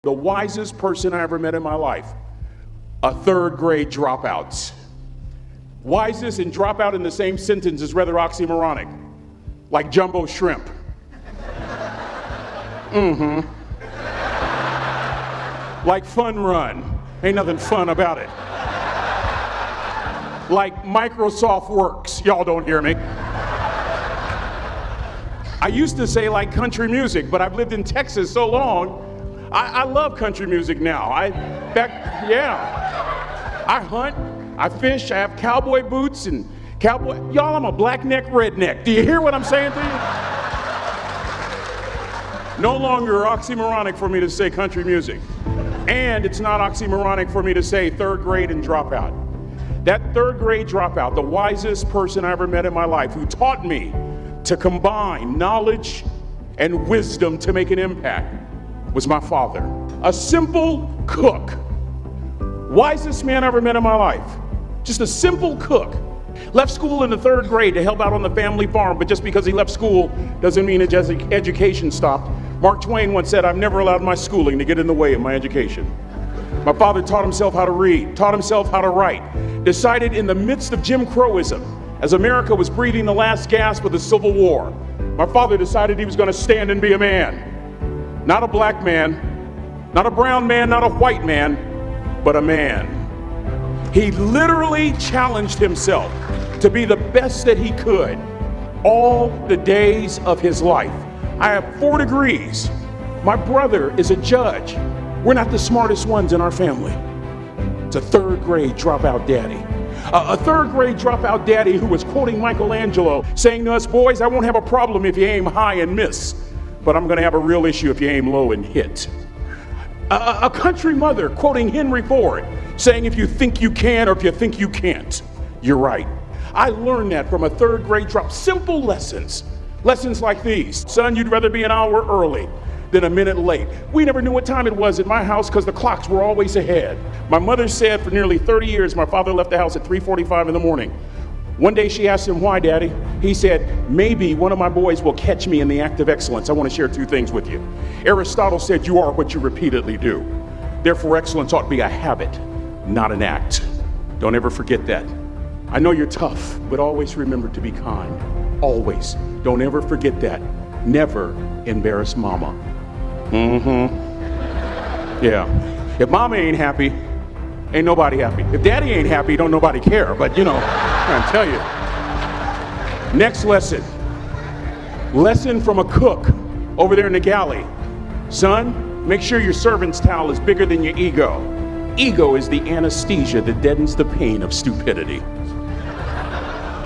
the wisest person I ever met in my life, a third grade dropout. Wisest and dropout in the same sentence is rather oxymoronic, like jumbo shrimp. Like fun run, ain't nothing fun about it. Like Microsoft Works, y'all don't hear me. I used to say like country music, but I've lived in Texas so long, I love country music now. I hunt, I fish, I have cowboy boots and y'all, I'm a black neck redneck. Do you hear what I'm saying to you? No longer oxymoronic for me to say country music. And it's not oxymoronic for me to say third grade and dropout. That third grade dropout, the wisest person I ever met in my life, who taught me to combine knowledge and wisdom to make an impact, was my father. A simple cook. Wisest man I ever met in my life. Just a simple cook. Left school in the third grade to help out on the family farm, but just because he left school doesn't mean his education stopped. Mark Twain once said, "I've never allowed my schooling to get in the way of my education." My father taught himself how to read, taught himself how to write, decided in the midst of Jim Crowism, as America was breathing the last gasp of the Civil War, my father decided he was going to stand and be a man. Not a black man, not a brown man, not a white man, but a man. He literally challenged himself to be the best that he could all the days of his life. I have 4 degrees. My brother is a judge. We're not the smartest ones in our family. It's a third grade dropout daddy. A third grade dropout daddy who was quoting Michelangelo, saying to us, "Boys, I won't have a problem if you aim high and miss, but I'm gonna have a real issue if you aim low and hit." A country mother quoting Henry Ford, saying, "If you think you can or if you think you can't, you're right." I learned that from a third grade drop. Simple lessons. Lessons like these. Son, you'd rather be an hour early than a minute late. We never knew what time it was at my house because the clocks were always ahead. My mother said for nearly 30 years my father left the house at 3:45 in the morning. One day she asked him, "Why, Daddy?" He said, "Maybe one of my boys will catch me in the act of excellence. I want to share 2 things with you. Aristotle said you are what you repeatedly do. Therefore, excellence ought to be a habit, not an act." Don't ever forget that. I know you're tough, but always remember to be kind. Always. Don't ever forget that. Never embarrass mama. Yeah. If mama ain't happy, ain't nobody happy. If daddy ain't happy, don't nobody care. But I'm trying to tell you. Next lesson. Lesson from a cook over there in the galley. Son, make sure your servant's towel is bigger than your ego. Ego is the anesthesia that deadens the pain of stupidity.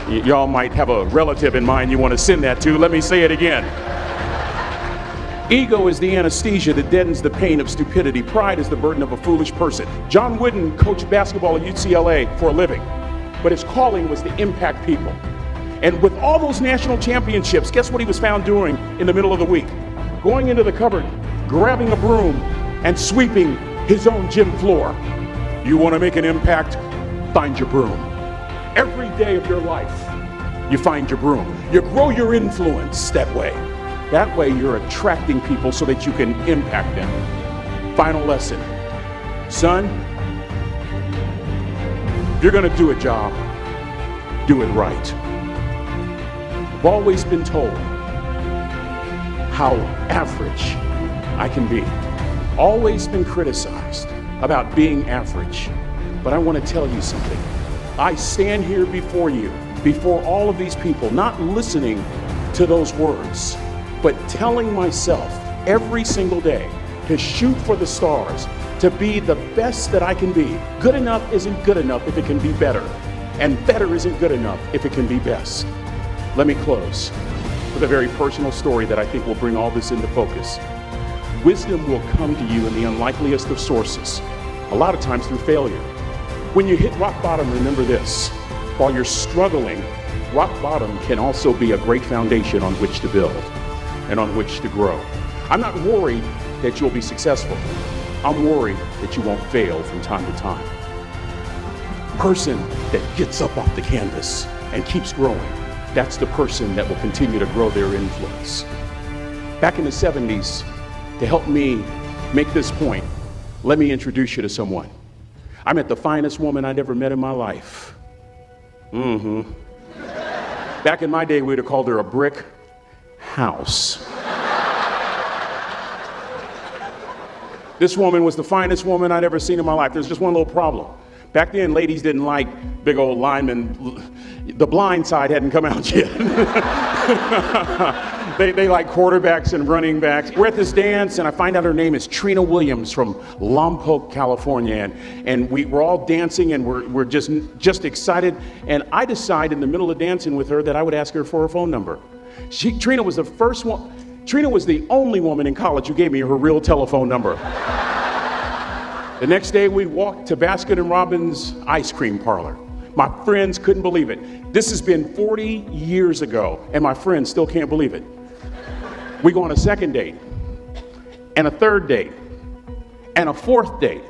Y'all might have a relative in mind you want to send that to. Let me say it again. Ego is the anesthesia that deadens the pain of stupidity. Pride is the burden of a foolish person. John Wooden coached basketball at UCLA for a living, but his calling was to impact people. And with all those national championships, guess what he was found doing in the middle of the week? Going into the cupboard, grabbing a broom, and sweeping his own gym floor. You want to make an impact? Find your broom. Every day of your life, you find your broom. You grow your influence that way. That way you're attracting people so that you can impact them. Final lesson. Son, if you're going to do a job, do it right. I've always been told how average I can be. Always been criticized about being average. But I want to tell you something. I stand here before you, before all of these people, not listening to those words, but telling myself every single day to shoot for the stars, to be the best that I can be. Good enough isn't good enough if it can be better, and better isn't good enough if it can be best. Let me close with a very personal story that I think will bring all this into focus. Wisdom will come to you in the unlikeliest of sources, a lot of times through failure. When you hit rock bottom, remember this. While you're struggling, rock bottom can also be a great foundation on which to build and on which to grow. I'm not worried that you'll be successful. I'm worried that you won't fail from time to time. Person that gets up off the canvas and keeps growing, that's the person that will continue to grow their influence. Back in the 70s, to help me make this point, let me introduce you to someone. I met the finest woman I'd ever met in my life. Back in my day, we'd have called her a brick house. This woman was the finest woman I'd ever seen in my life. There's just one little problem. Back then, ladies didn't like big old linemen. The Blind Side hadn't come out yet. They like quarterbacks and running backs. We're at this dance, and I find out her name is Trina Williams from Lompoc, California. And we're all dancing, and we're just excited. And I decide in the middle of dancing with her that I would ask her for her phone number. Trina was the first one. Trina was the only woman in college who gave me her real telephone number. The next day, we walked to Baskin & Robbins ice cream parlor. My friends couldn't believe it. This has been 40 years ago, and my friends still can't believe it. We go on a second date, and a third date, and a fourth date.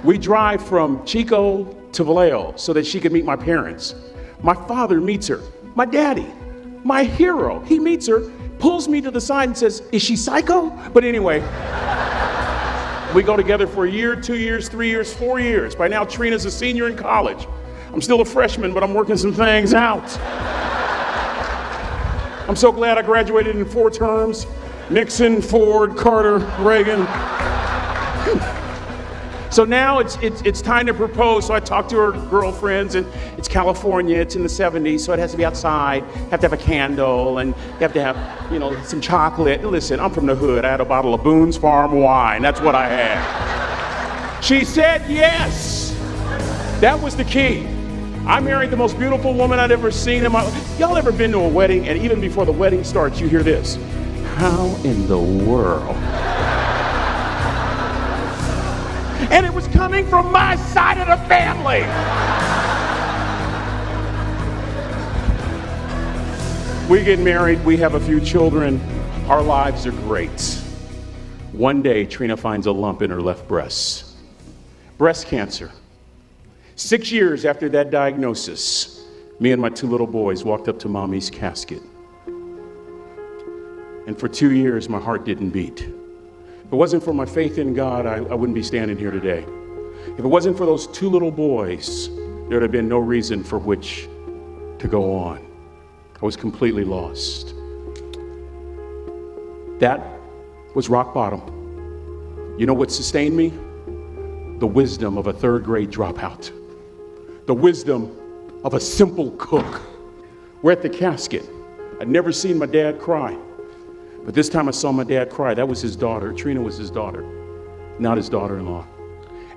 We drive from Chico to Vallejo so that she could meet my parents. My father meets her. My daddy, my hero, he meets her, pulls me to the side and says, "Is she psycho?" But anyway, we go together for a year, 2 years, 3 years, 4 years. By now, Trina's a senior in college. I'm still a freshman, but I'm working some things out. I'm so glad I graduated in 4 terms. Nixon, Ford, Carter, Reagan. So now it's time to propose. So I talk to her girlfriends, and it's California, it's in the 70s, so it has to be outside. You have to have a candle, and you have to have, some chocolate. And listen, I'm from the hood. I had a bottle of Boone's Farm wine. That's what I had. She said yes. That was the key. I married the most beautiful woman I'd ever seen in my life. Y'all ever been to a wedding, and even before the wedding starts, you hear this? How in the world? And it was coming from my side of the family. We get married, we have a few children, our lives are great. One day, Trina finds a lump in her left breast. Breast cancer. 6 years after that diagnosis, me and my 2 little boys walked up to Mommy's casket. And for 2 years, my heart didn't beat. If it wasn't for my faith in God, I wouldn't be standing here today. If it wasn't for those 2 little boys, there would have been no reason for which to go on. I was completely lost. That was rock bottom. You know what sustained me? The wisdom of a 3rd grade dropout. The wisdom of a simple cook. We're at the casket. I'd never seen my dad cry. But this time I saw my dad cry. That was his daughter. Trina was his daughter, not his daughter-in-law.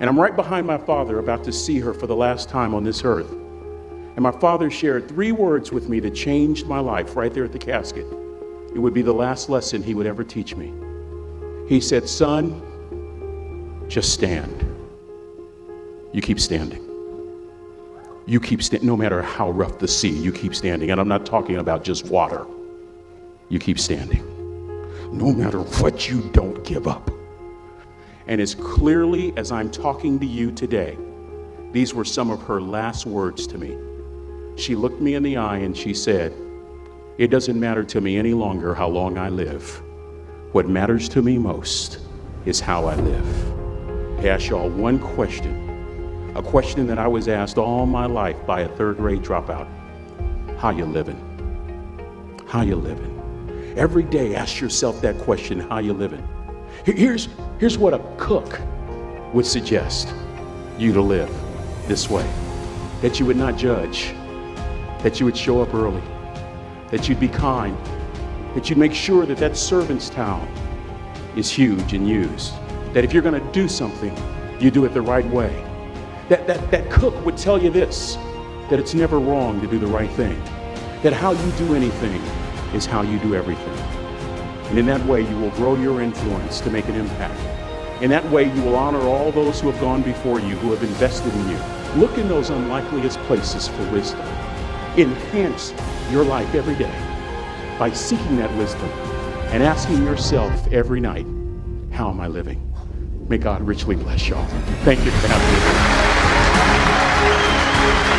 And I'm right behind my father, about to see her for the last time on this earth. And my father shared 3 words with me that changed my life right there at the casket. It would be the last lesson he would ever teach me. He said, "Son, just stand. You keep standing. You keep standing, no matter how rough the sea, you keep standing." And I'm not talking about just water. You keep standing. No matter what, you don't give up. And as clearly as I'm talking to you today, these were some of her last words to me. She looked me in the eye and she said, "It doesn't matter to me any longer how long I live. What matters to me most is how I live." I ask y'all one question, a question that I was asked all my life by a 3rd grade dropout. How you living? How you living? Every day, ask yourself that question, how you living? Here's what a cook would suggest you to live this way. That you would not judge, that you would show up early, that you'd be kind, that you'd make sure that that servant's towel is huge and used, that if you're gonna do something, you do it the right way. That cook would tell you this, that it's never wrong to do the right thing, that how you do anything is how you do everything. And in that way, you will grow your influence to make an impact. In that way, you will honor all those who have gone before you, who have invested in you. Look in those unlikeliest places for wisdom. Enhance your life every day by seeking that wisdom and asking yourself every night, how am I living? May God richly bless y'all. Thank you for having me.